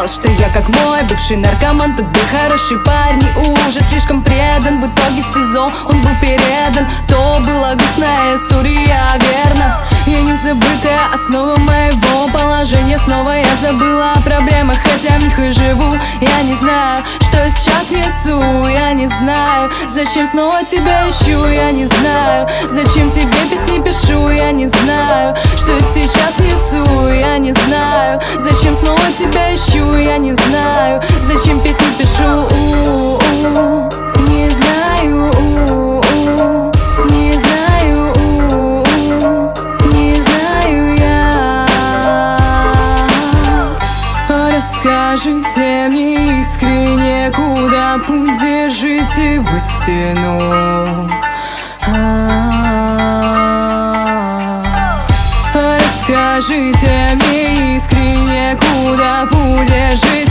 сказал, что я как мой бывший наркоман. Тут был хороший парень и уже слишком предан. В итоге в СИЗО он был передан. То была грустная история, верно. Я не забытая основа моего положения. Снова я забыла о проблемах, хотя в них и живу. Я не знаю, что я сейчас несу. Я не знаю, зачем снова тебя ищу. Я не знаю, зачем тебе песни пишу. Я не знаю, что я сейчас несу. Я не знаю, зачем снова тебя ищу. Я не знаю, зачем песни пишу. Не знаю, не знаю, не знаю я. Расскажите мне искренне, куда путь держите в истину. Расскажите мне искренне, куда путь держите.